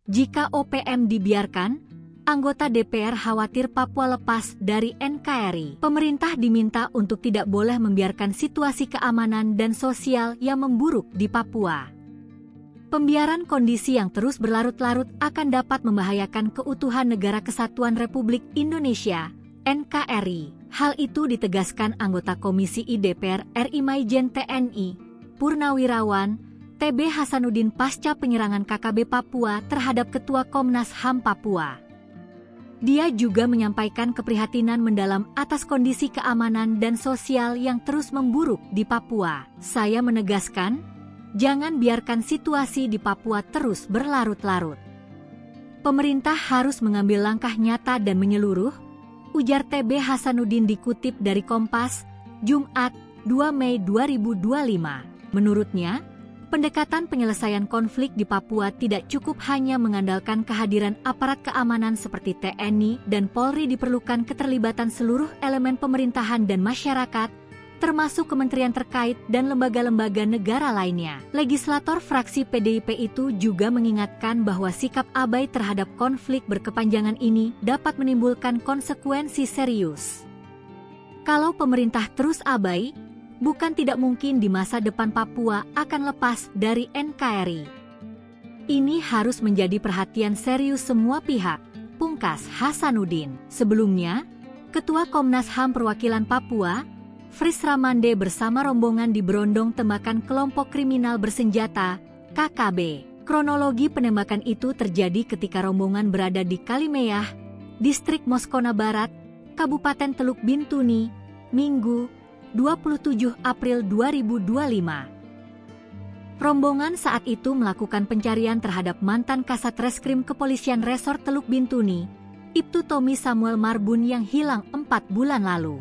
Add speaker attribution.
Speaker 1: Jika OPM dibiarkan, anggota DPR khawatir Papua lepas dari NKRI. Pemerintah diminta untuk tidak boleh membiarkan situasi keamanan dan sosial yang memburuk di Papua. Pembiaran kondisi yang terus berlarut-larut akan dapat membahayakan keutuhan Negara Kesatuan Republik Indonesia, NKRI. Hal itu ditegaskan anggota Komisi I DPR RI Majen TNI, Purnawirawan, TB Hasanuddin pasca penyerangan KKB Papua terhadap Ketua Komnas HAM Papua. Dia juga menyampaikan keprihatinan mendalam atas kondisi keamanan dan sosial yang terus memburuk di Papua. Saya menegaskan, jangan biarkan situasi di Papua terus berlarut-larut. Pemerintah harus mengambil langkah nyata dan menyeluruh, ujar TB Hasanuddin dikutip dari Kompas, Jumat, 2 Mei 2025. Menurutnya, pendekatan penyelesaian konflik di Papua tidak cukup hanya mengandalkan kehadiran aparat keamanan seperti TNI dan Polri, diperlukan keterlibatan seluruh elemen pemerintahan dan masyarakat, termasuk kementerian terkait dan lembaga-lembaga negara lainnya. Legislator fraksi PDIP itu juga mengingatkan bahwa sikap abai terhadap konflik berkepanjangan ini dapat menimbulkan konsekuensi serius. Kalau pemerintah terus abai, bukan tidak mungkin di masa depan Papua akan lepas dari NKRI. Ini harus menjadi perhatian serius semua pihak, pungkas Hasanuddin. Sebelumnya, Ketua Komnas HAM Perwakilan Papua, Fris Ramande bersama rombongan diberondong tembakan kelompok kriminal bersenjata, KKB. Kronologi penembakan itu terjadi ketika rombongan berada di Kalimeyah, Distrik Moskona Barat, Kabupaten Teluk Bintuni, Minggu, 27 April 2025. Rombongan saat itu melakukan pencarian terhadap mantan Kasat Reskrim Kepolisian Resort Teluk Bintuni, Ibtu Tommy Samuel Marbun yang hilang 4 bulan lalu.